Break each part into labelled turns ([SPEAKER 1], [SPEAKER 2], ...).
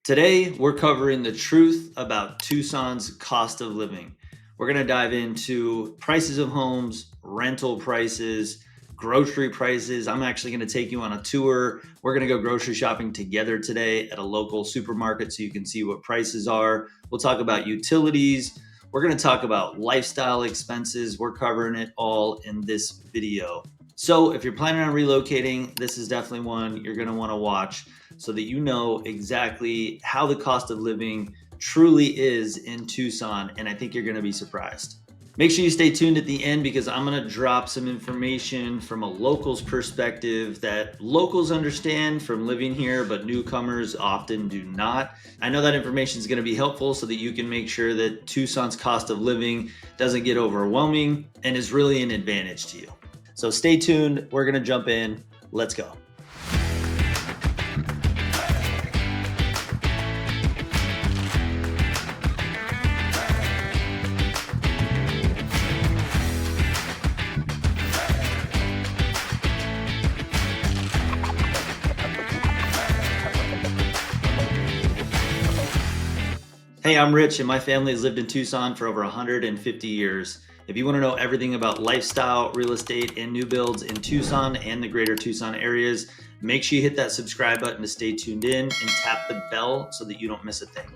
[SPEAKER 1] Today, we're covering the truth about Tucson's cost of living. We're going to dive into prices of homes, rental prices, grocery prices. I'm actually going to take you on a tour. We're going to go grocery shopping together today at a local supermarket so you can see what prices are. We'll talk about utilities. We're going to talk about lifestyle expenses. We're covering it all in this video. So if you're planning on relocating, this is definitely one you're going to want to watch so that you know exactly how the cost of living truly is in Tucson, and I think you're going to be surprised. Make sure you stay tuned at the end because I'm going to drop some information from a local's perspective that locals understand from living here, but newcomers often do not. I know that information is going to be helpful so that you can make sure that Tucson's cost of living doesn't get overwhelming and is really an advantage to you. So stay tuned. We're going to jump in. Let's go. Hey, I'm Rich, and my family has lived in Tucson for over 150 years. If you want to know everything about lifestyle, real estate, and new builds in Tucson and the greater Tucson areas, make sure you hit that subscribe button to stay tuned in and tap the bell so that you don't miss a thing.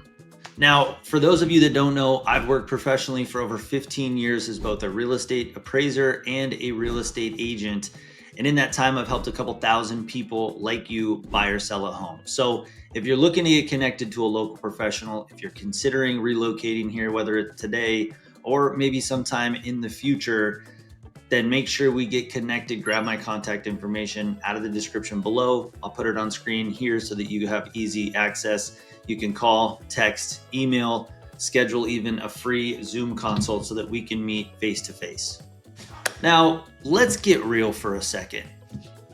[SPEAKER 1] Now, for those of you that don't know, I've worked professionally for over 15 years as both a real estate appraiser and a real estate agent. And in that time, I've helped a couple thousand people like you buy or sell a home. So if you're looking to get connected to a local professional, if you're considering relocating here, whether it's today or maybe sometime in the future, then make sure we get connected. Grab my contact information out of the description below. I'll put it on screen here so that you have easy access. You can call, text, email, schedule even a free Zoom consult so that we can meet face to face. Now, let's get real for a second.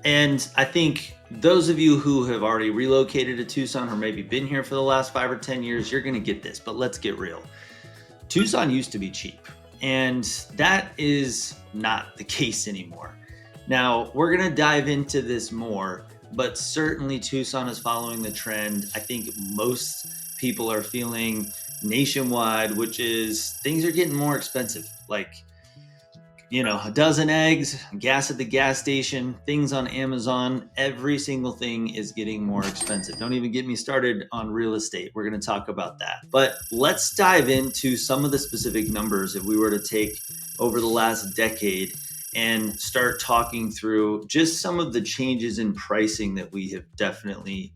[SPEAKER 1] And I think those of you who have already relocated to Tucson or maybe been here for the last 5 or 10 years, you're going to get this, but let's get real. Tucson used to be cheap, and that is not the case anymore. Now, we're going to dive into this more, but certainly Tucson is following the trend I think most people are feeling nationwide, which is things are getting more expensive. Like, a dozen eggs, gas at the gas station, things on Amazon, every single thing is getting more expensive. Don't even get me started on real estate. We're going to talk about that. But let's dive into some of the specific numbers if we were to take over the last decade and start talking through just some of the changes in pricing that we have definitely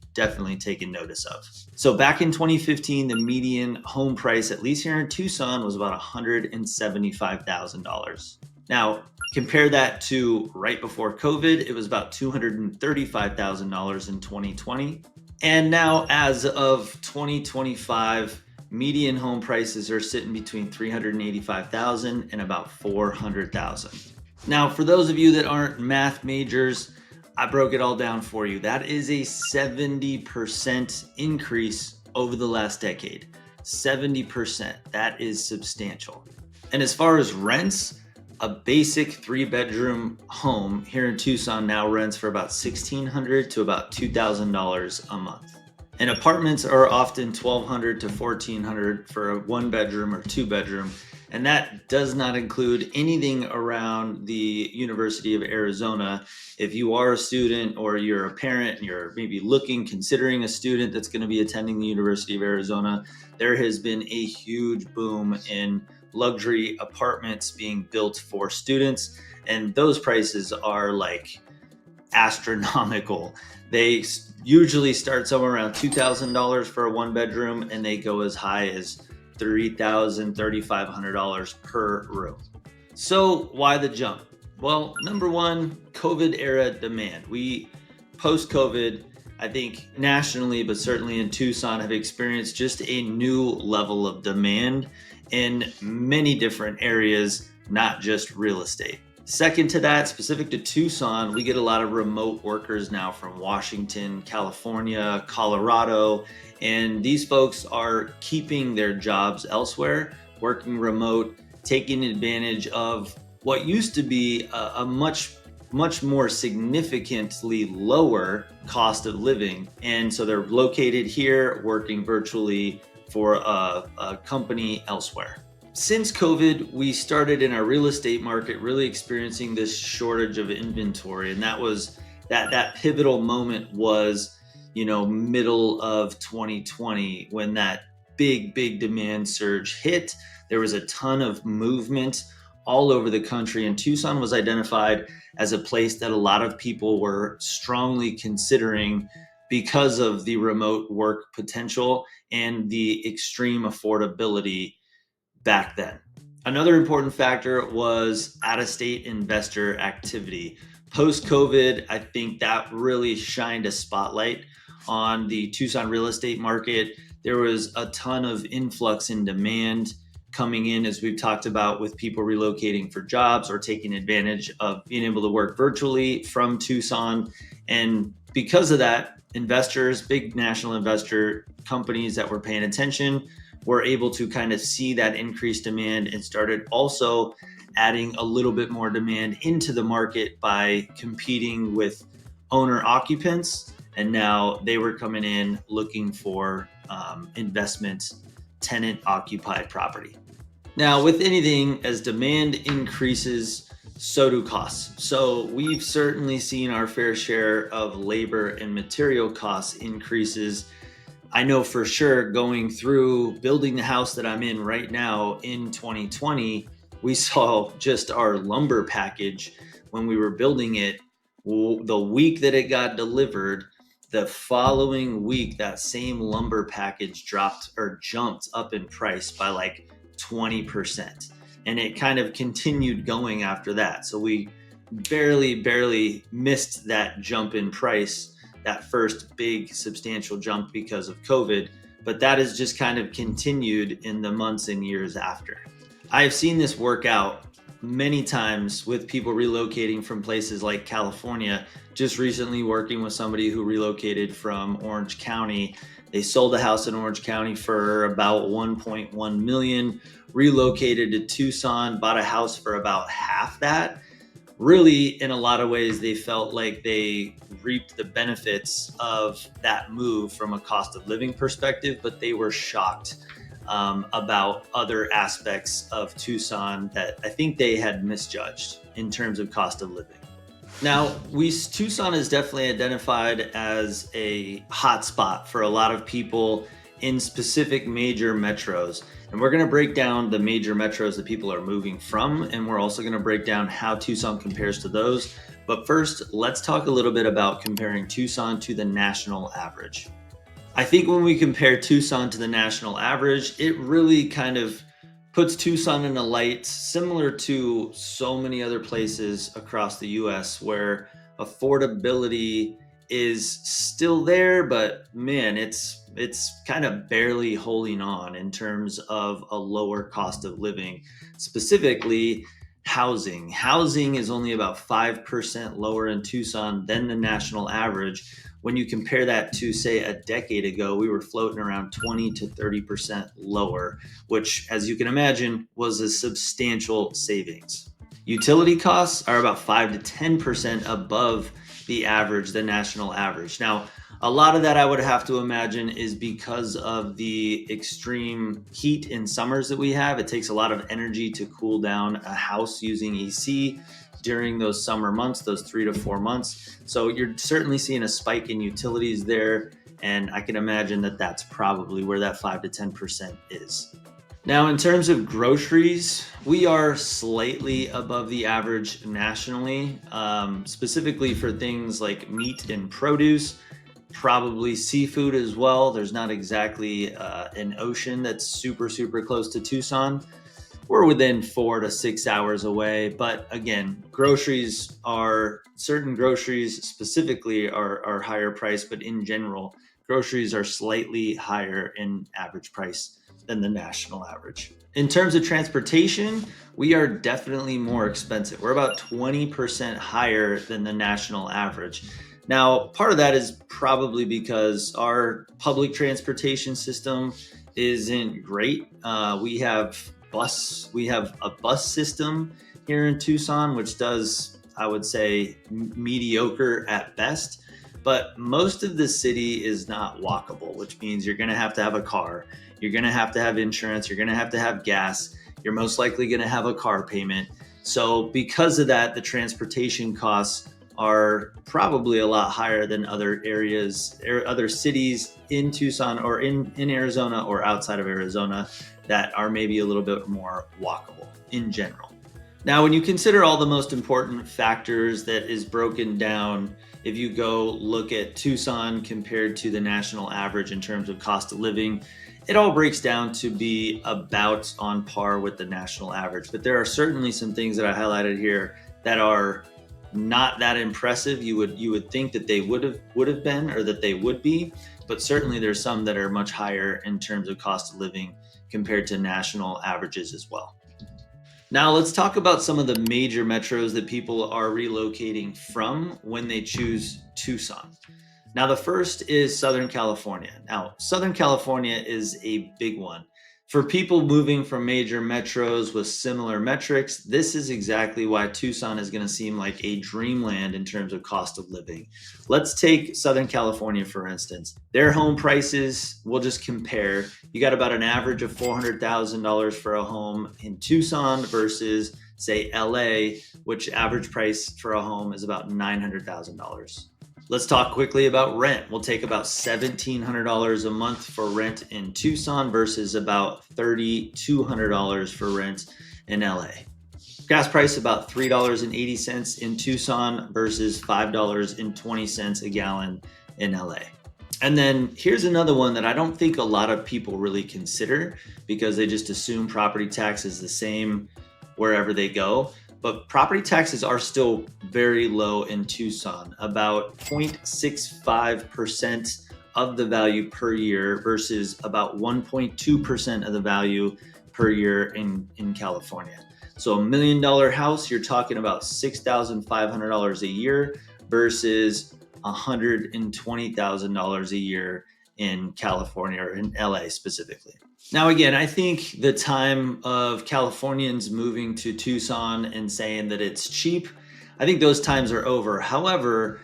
[SPEAKER 1] taken notice of. So back in 2015, the median home price, at least here in Tucson, was about $175,000. Now, compare that to right before COVID, it was about $235,000 in 2020. And now, as of 2025, median home prices are sitting between $385,000 and about $400,000. Now, for those of you that aren't math majors, I broke it all down for you. That is a 70% increase over the last decade. 70%. That is substantial. And as far as rents, a basic 3-bedroom home here in Tucson now rents for about $1,600 to about $2,000 a month. And apartments are often $1,200 to $1,400 for a 1-bedroom or 2-bedroom. And that does not include anything around the University of Arizona. If you are a student or you're a parent and you're maybe considering a student that's going to be attending the University of Arizona, there has been a huge boom in luxury apartments being built for students. And those prices are like astronomical. They usually start somewhere around $2,000 for a 1-bedroom, and they go as high as $3,000, $3,500 per room. So why the jump? Well, number one, COVID era demand. We, post-COVID, I think nationally, but certainly in Tucson, have experienced just a new level of demand in many different areas, not just real estate. Second to that, specific to Tucson, we get a lot of remote workers now from Washington, California, Colorado, and these folks are keeping their jobs elsewhere, working remote, taking advantage of what used to be a much much more significantly lower cost of living. And so they're located here, working virtually for a company elsewhere. Since COVID, we started in our real estate market really experiencing this shortage of inventory. And that pivotal moment was, middle of 2020 when that big demand surge hit. There was a ton of movement all over the country, and Tucson was identified as a place that a lot of people were strongly considering because of the remote work potential and the extreme affordability back then. Another important factor was out-of-state investor activity. Post-COVID, I think that really shined a spotlight on the Tucson real estate market. There was a ton of influx in demand coming in, as we've talked about, with people relocating for jobs or taking advantage of being able to work virtually from Tucson. And because of that, investors, big national investor companies that were paying attention, were able to kind of see that increased demand and started also adding a little bit more demand into the market by competing with owner occupants. And now they were coming in looking for investment tenant occupied property. Now, with anything, as demand increases, so do costs. So we've certainly seen our fair share of labor and material costs increases. I know for sure, going through building the house that I'm in right now in 2020, we saw just our lumber package when we were building it. The week that it got delivered, the following week, that same lumber package jumped up in price by like 20%. And it kind of continued going after that. So we barely missed that jump in price, that first big substantial jump because of COVID, but that has just kind of continued in the months and years after. I've seen this work out many times with people relocating from places like California. Just recently working with somebody who relocated from Orange County. They sold a house in Orange County for about 1.1 million, relocated to Tucson, bought a house for about half that. Really, in a lot of ways, they felt like they reaped the benefits of that move from a cost of living perspective, but they were shocked about other aspects of Tucson that I think they had misjudged in terms of cost of living. Now, Tucson is definitely identified as a hotspot for a lot of people in specific major metros. And we're going to break down the major metros that people are moving from, and we're also going to break down how Tucson compares to those. But first, let's talk a little bit about comparing Tucson to the national average. I think when we compare Tucson to the national average, it really kind of puts Tucson in a light similar to so many other places across the US where affordability is still there, but man, it's kind of barely holding on in terms of a lower cost of living. Specifically, housing. Housing is only about 5% lower in Tucson than the national average. When you compare that to, say, a decade ago, we were floating around 20 to 30% lower, which, as you can imagine, was a substantial savings. Utility costs are about 5 to 10% above the average, the national average. Now, a lot of that I would have to imagine is because of the extreme heat in summers that we have. It takes a lot of energy to cool down a house using AC during those summer months, those 3 to 4 months. So you're certainly seeing a spike in utilities there. And I can imagine that that's probably where that 5 to 10% is. Now, in terms of groceries, we are slightly above the average nationally, specifically for things like meat and produce, probably seafood as well. There's not exactly an ocean that's super close to Tucson. We're within 4 to 6 hours away. But again, certain groceries specifically are higher priced, but in general, groceries are slightly higher in average price than the national average. In terms of transportation, we are definitely more expensive. We're about 20% higher than the national average. Now, part of that is probably because our public transportation system isn't great. We have a bus system here in Tucson, which does, I would say mediocre at best. But most of the city is not walkable, which means you're going to have a car. You're going to have insurance. You're going to have gas. You're most likely going to have a car payment. So because of that, the transportation costs are probably a lot higher than other areas or other cities in Tucson or in Arizona or outside of Arizona that are maybe a little bit more walkable in general. Now, when you consider all the most important factors that is broken down, if you go look at Tucson compared to the national average in terms of cost of living, it all breaks down to be about on par with the national average. But there are certainly some things that I highlighted here that are not that impressive. You would think that they would have been, or that they would be, but certainly there's some that are much higher in terms of cost of living compared to national averages as well. Now let's talk about some of the major metros that people are relocating from when they choose Tucson. Now the first is Southern California. Now Southern California is a big one. For people moving from major metros with similar metrics, this is exactly why Tucson is going to seem like a dreamland in terms of cost of living. Let's take Southern California, for instance. Their home prices, we'll just compare. You got about an average of $400,000 for a home in Tucson versus, say, LA, which average price for a home is about $900,000. Let's talk quickly about rent. We'll take about $1,700 a month for rent in Tucson versus about $3,200 for rent in LA. Gas price about $3.80 in Tucson versus $5.20 a gallon in LA. And then here's another one that I don't think a lot of people really consider because they just assume property tax is the same wherever they go. But property taxes are still very low in Tucson, about 0.65% of the value per year versus about 1.2% of the value per year in California. So $1 million house, you're talking about $6,500 a year versus $120,000 a year in California or in LA specifically. Now, again, I think the time of Californians moving to Tucson and saying that it's cheap, I think those times are over. However,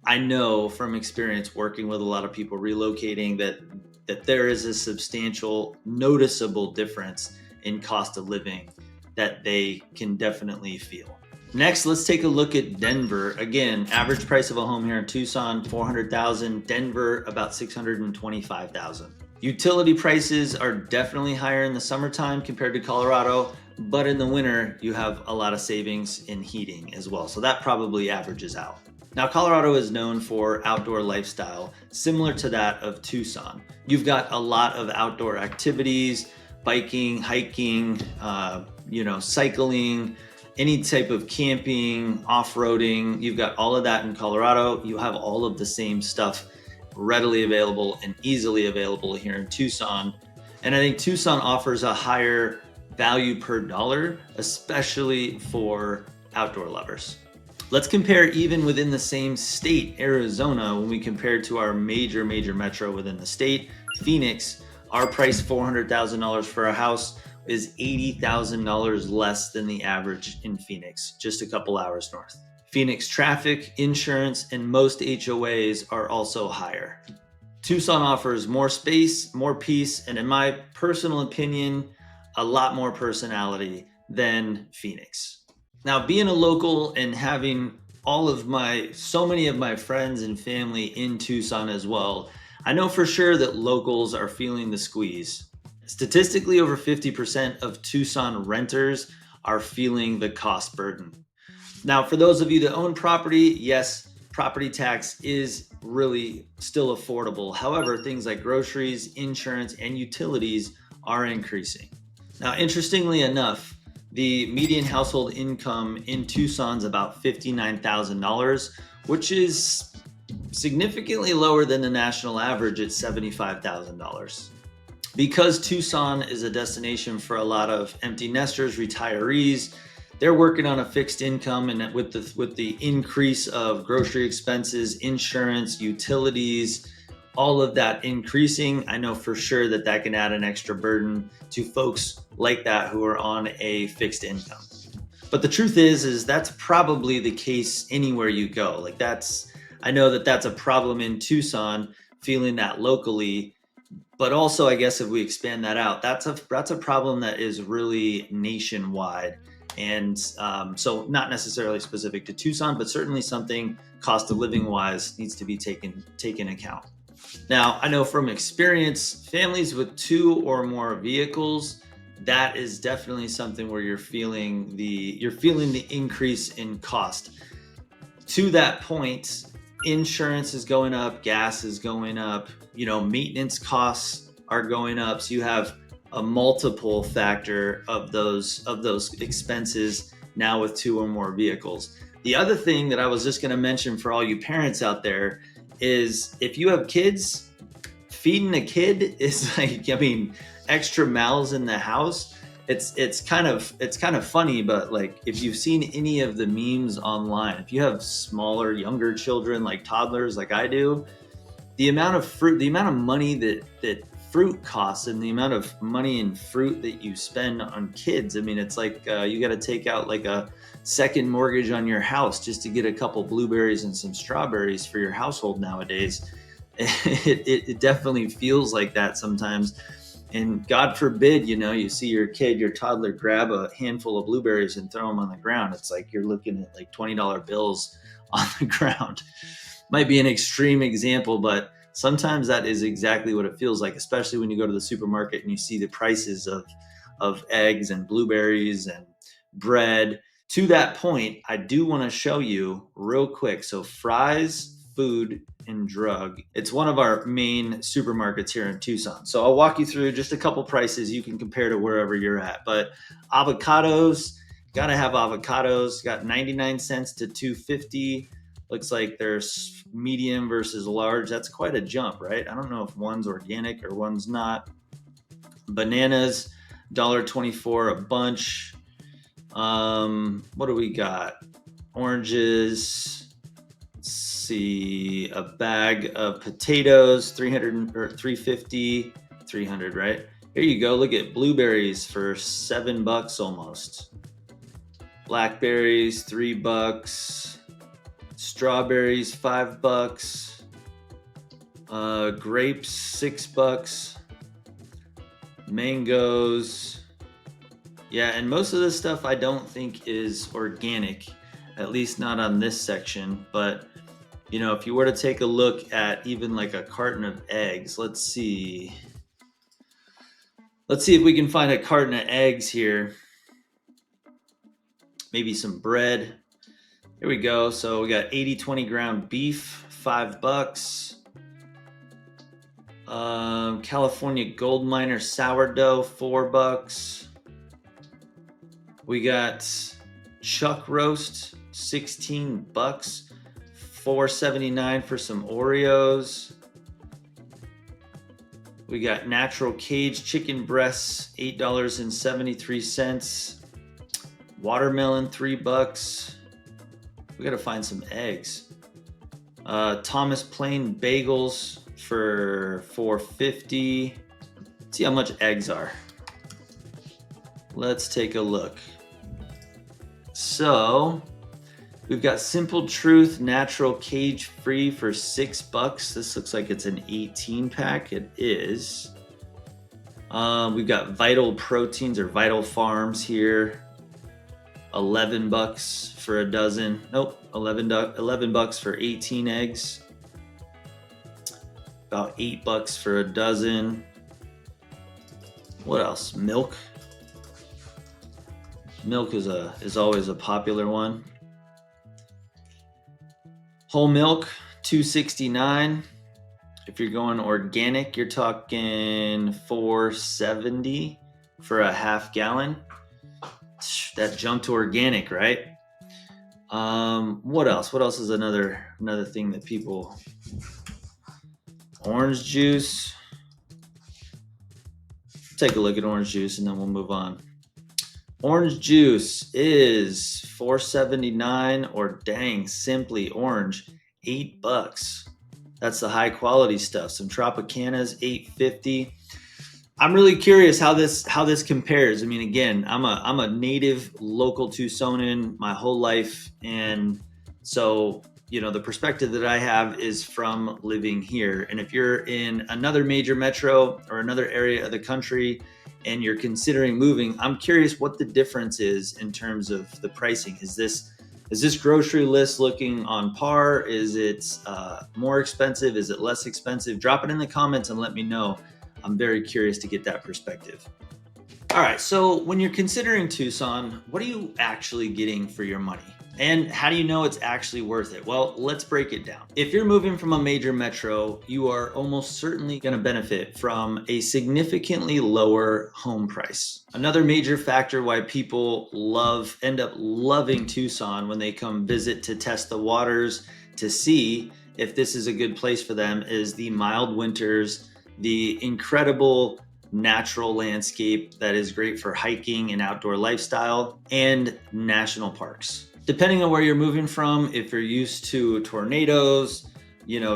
[SPEAKER 1] I know from experience working with a lot of people relocating that there is a substantial, noticeable difference in cost of living that they can definitely feel. Next, let's take a look at Denver. Again, average price of a home here in Tucson, $400,000. Denver, about $625,000. Utility prices are definitely higher in the summertime compared to Colorado, but in the winter, you have a lot of savings in heating as well. So that probably averages out. Now, Colorado is known for outdoor lifestyle, similar to that of Tucson. You've got a lot of outdoor activities, biking, hiking, cycling, any type of camping, off-roading. You've got all of that in Colorado. You have all of the same stuff readily available and easily available here in Tucson. And I think Tucson offers a higher value per dollar, especially for outdoor lovers. Let's compare even within the same state, Arizona, when we compare to our major metro within the state, Phoenix. Our price, $400,000 for a house, is $80,000 less than the average in Phoenix, just a couple hours north. Phoenix traffic, insurance, and most HOAs are also higher. Tucson offers more space, more peace, and in my personal opinion, a lot more personality than Phoenix. Now, being a local and having so many of my friends and family in Tucson as well, I know for sure that locals are feeling the squeeze. Statistically, over 50% of Tucson renters are feeling the cost burden. Now, for those of you that own property, yes, property tax is really still affordable. However, things like groceries, insurance, and utilities are increasing. Now, interestingly enough, the median household income in Tucson is about $59,000, which is significantly lower than the national average at $75,000. Because Tucson is a destination for a lot of empty nesters, retirees, they're working on a fixed income, and with the increase of grocery expenses, insurance, utilities, all of that increasing, I know for sure that can add an extra burden to folks like that who are on a fixed income. But the truth is that's probably the case anywhere you go. Like I know that that's a problem in Tucson, feeling that locally. But also, I guess if we expand that out, that's a problem that is really nationwide, and so not necessarily specific to Tucson, but certainly something cost of living wise needs to be taken account. Now, I know from experience, families with 2 or more vehicles, that is definitely something where you're feeling the increase in cost. To that point, insurance is going up, gas is going up, maintenance costs are going up. So you have a multiple factor of those expenses now with 2 or more vehicles. The other thing that I was just going to mention for all you parents out there is if you have kids, feeding a kid is like, I mean, extra mouths in the house. It's kind of funny, but like if you've seen any of the memes online, if you have smaller, younger children like toddlers like I do, the amount of fruit, the amount of money that fruit costs, and the amount of money in fruit that you spend on kids. I mean, it's like you got to take out like a second mortgage on your house just to get a couple blueberries and some strawberries for your household nowadays. It definitely feels like that sometimes. And God forbid, you see your toddler grab a handful of blueberries and throw them on the ground. It's like you're looking at like $20 bills on the ground. Might be an extreme example, but sometimes that is exactly what it feels like, especially when you go to the supermarket and you see the prices of eggs and blueberries and bread. To that point, I do want to show you real quick. So Fry's Food and Drug, it's one of our main supermarkets here in Tucson. So I'll walk you through just a couple prices you can compare to wherever you're at. But avocados, gotta have avocados, got 99 cents to 250. Looks like there's medium versus large. That's quite a jump, right? I don't know if one's organic or one's not. Bananas, $1.24 a bunch. What do we got? Oranges. Let's see, a bag of potatoes, 300 or 350, 300, right? Here you go. Look at blueberries for $7 almost. Blackberries, $3. Strawberries, $5. Grapes, $6. Mangoes. Yeah, and most of this stuff I don't think is organic, at least not on this section. But, if you were to take a look at even like a carton of eggs, let's see. Let's see if we can find a carton of eggs here. Maybe some bread. Here we go. So we got 80/20 ground beef, $5. California Gold Miner sourdough, $4. We got chuck roast, $16, $4.79 for some Oreos. We got natural cage chicken breasts, $8.73. Watermelon, $3. We gotta find some eggs. Thomas Plain bagels for $4.50. Let's see how much eggs are. Let's take a look. So we've got Simple Truth natural cage free for $6. This looks like it's an 18 pack. It is. We've got Vital Proteins or Vital Farms here. $11 for a dozen. Nope, $11 for 18 eggs. About $8 for a dozen. What else? Milk. Milk is always a popular one. Whole milk, $2.69. If you're going organic, you're talking $4.70 for a half gallon. That jumped to organic, right? What else? What else is another thing that people? Orange juice. Take a look at orange juice and then we'll move on. Orange juice is $4.79, or dang, Simply Orange, $8. That's the high quality stuff. Some Tropicana's $8.50. I'm really curious how this compares. I mean, again, I'm a native local Tucsonan my whole life, and so the perspective that I have is from living here. And if you're in another major metro or another area of the country and you're considering moving, I'm curious what the difference is in terms of the pricing. Is this grocery list looking on par? Is it more expensive? Is it less expensive? Drop it in the comments and let me know. I'm very curious to get that perspective. All right, so when you're considering Tucson, what are you actually getting for your money? And how do you know it's actually worth it? Well, let's break it down. If you're moving from a major metro, you are almost certainly going to benefit from a significantly lower home price. Another major factor why people end up loving Tucson when they come visit to test the waters to see if this is a good place for them is the mild winters, the incredible natural landscape that is great for hiking and outdoor lifestyle, and national parks. Depending on where you're moving from, if you're used to tornadoes,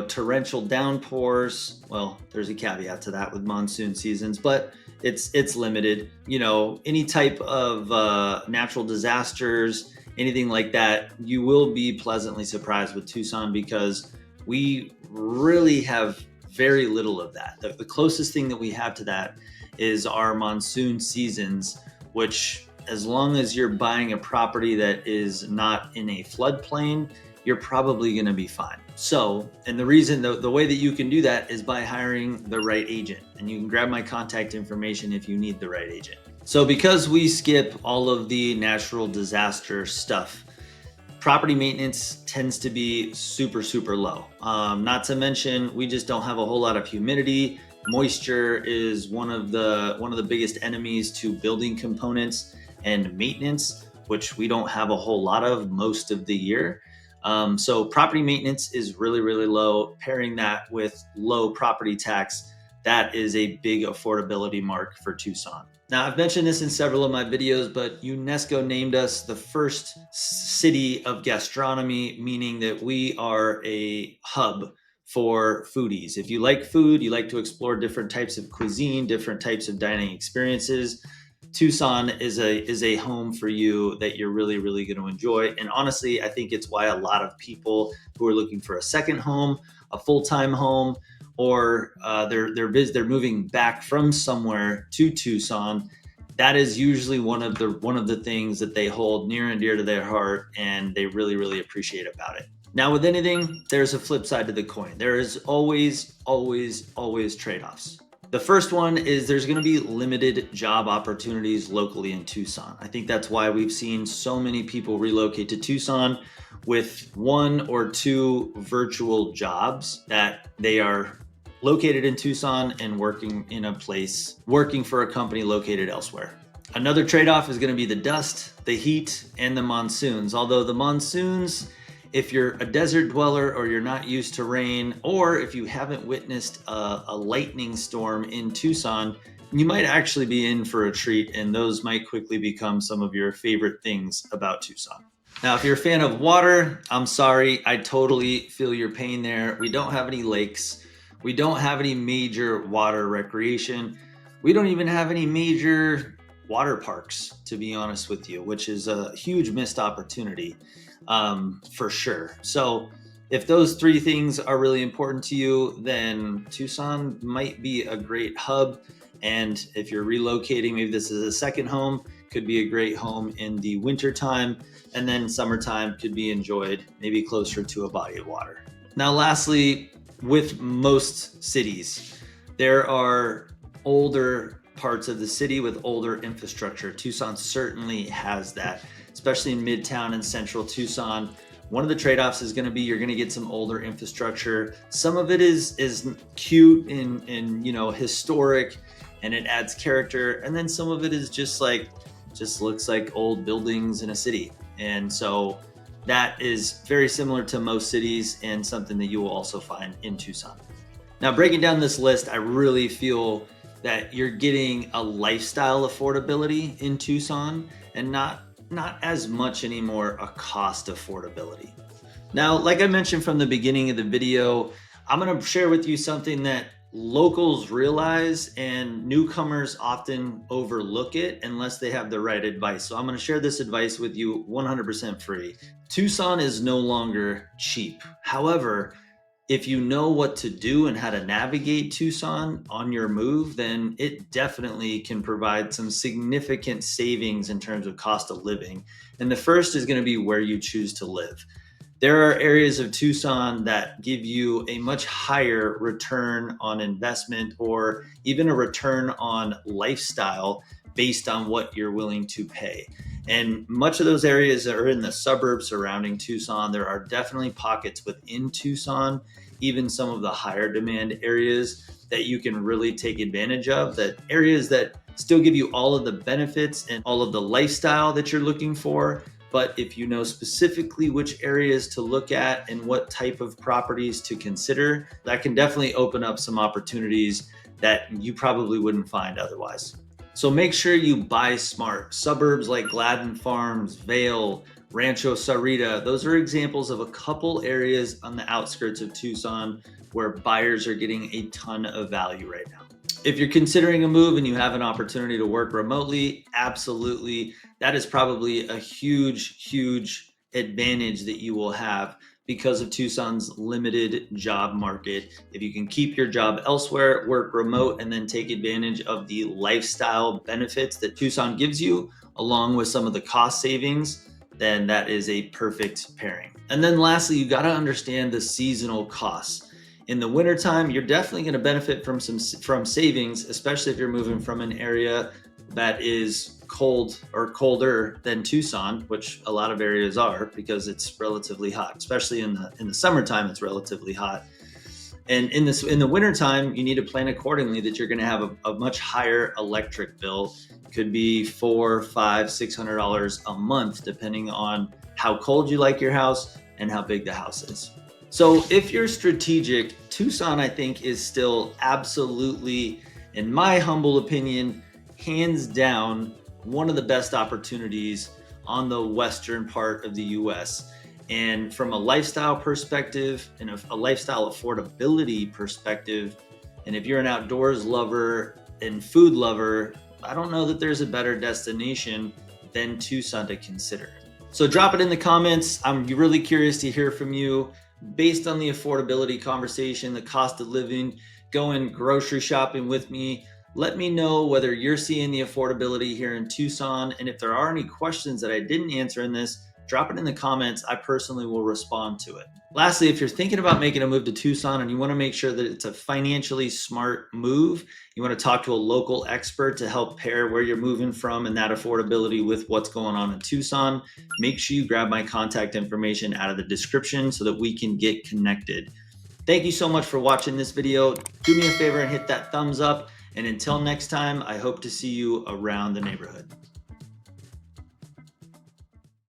[SPEAKER 1] torrential downpours, well, there's a caveat to that with monsoon seasons, but it's limited. Any type of natural disasters, anything like that, you will be pleasantly surprised with Tucson because we really have very little of that. The closest thing that we have to that is our monsoon seasons, which, as long as you're buying a property that is not in a floodplain, you're probably going to be fine. So, and the reason, the way that you can do that is by hiring the right agent. And you can grab my contact information if you need the right agent. So because we skip all of the natural disaster stuff, property maintenance tends to be super, super low. Not to mention, we just don't have a whole lot of humidity. Moisture is one of the biggest enemies to building components and maintenance, which we don't have a whole lot of most of the year. So property maintenance is really, really low. Pairing that with low property tax, that is a big affordability mark for Tucson. Now, I've mentioned this in several of my videos, but UNESCO named us the first city of gastronomy, meaning that we are a hub for foodies. If you like food, you like to explore different types of cuisine, different types of dining experiences, Tucson is a home for you that you're really, really going to enjoy. And honestly, I think it's why a lot of people who are looking for a second home, a full-time home, or they're moving back from somewhere to Tucson, that is usually one of the things that they hold near and dear to their heart, and they really, really appreciate about it. Now, with anything, there's a flip side to the coin. There is always, always, always trade-offs. The first one is there's going to be limited job opportunities locally in Tucson. I think that's why we've seen so many people relocate to Tucson with 1 or 2 virtual jobs that they are located in Tucson and working for a company located elsewhere. Another trade-off is going to be the dust, the heat, and the monsoons. Although the monsoons, if you're a desert dweller or you're not used to rain, or if you haven't witnessed a lightning storm in Tucson, you might actually be in for a treat, and those might quickly become some of your favorite things about Tucson. Now, if you're a fan of water, I'm sorry, I totally feel your pain there. We don't have any lakes. We don't have any major water recreation. We don't even have any major water parks, to be honest with you, which is a huge missed opportunity. For sure. So if those 3 things are really important to you, then Tucson might be a great hub. And if you're relocating, maybe this is a second home, could be a great home in the winter time, and then summertime could be enjoyed maybe closer to a body of water. Now, lastly, with most cities, there are older parts of the city with older infrastructure. Tucson certainly has that, especially in Midtown and Central Tucson. One of the trade-offs is going to be you're going to get some older infrastructure. Some of it is cute and historic, and it adds character, and then some of it is just looks like old buildings in a city. And so that is very similar to most cities and something that you will also find in Tucson. Now, breaking down this list, I really feel that you're getting a lifestyle affordability in Tucson and not as much anymore a cost affordability. Now, like I mentioned from the beginning of the video, I'm going to share with you something that locals realize and newcomers often overlook it unless they have the right advice. So I'm going to share this advice with you 100% free. Tucson is no longer cheap. However, if you know what to do and how to navigate Tucson on your move, then it definitely can provide some significant savings in terms of cost of living. And the first is going to be where you choose to live. There are areas of Tucson that give you a much higher return on investment or even a return on lifestyle based on what you're willing to pay. And much of those areas are in the suburbs surrounding Tucson. There are definitely pockets within Tucson, even some of the higher demand areas that you can really take advantage of, that areas that still give you all of the benefits and all of the lifestyle that you're looking for. But if you know specifically which areas to look at and what type of properties to consider, that can definitely open up some opportunities that you probably wouldn't find otherwise. So make sure you buy smart. Suburbs like Gladden Farms, Vale, Rancho Sarita, those are examples of a couple areas on the outskirts of Tucson where buyers are getting a ton of value right now. If you're considering a move and you have an opportunity to work remotely, absolutely. That is probably a huge advantage that you will have because of Tucson's limited job market. If you can keep your job elsewhere, work remote, and then take advantage of the lifestyle benefits that Tucson gives you, along with some of the cost savings, then that is a perfect pairing. And then lastly, you got to understand the seasonal costs. In the wintertime, you're definitely going to benefit from savings, especially if you're moving from an area that is cold or colder than Tucson, which a lot of areas are because it's relatively hot, especially in the summertime, it's relatively hot. And in the wintertime, you need to plan accordingly that you're going to have a much higher electric bill. It could be $400, $500, $600 a month, depending on how cold you like your house and how big the house is. So if you're strategic, Tucson, I think, is still absolutely, in my humble opinion, hands down, one of the best opportunities on the western part of the US. And from a lifestyle perspective and a lifestyle affordability perspective, and if you're an outdoors lover and food lover, I don't know that there's a better destination than Tucson to consider. So drop it in the comments. I'm really curious to hear from you. Based on the affordability conversation, the cost of living, going grocery shopping with me, let me know whether you're seeing the affordability here in Tucson. And if there are any questions that I didn't answer in this, drop it in the comments. I personally will respond to it. Lastly, if you're thinking about making a move to Tucson and you want to make sure that it's a financially smart move, you want to talk to a local expert to help pair where you're moving from and that affordability with what's going on in Tucson, make sure you grab my contact information out of the description so that we can get connected. Thank you so much for watching this video. Do me a favor and hit that thumbs up. And until next time, I hope to see you around the neighborhood.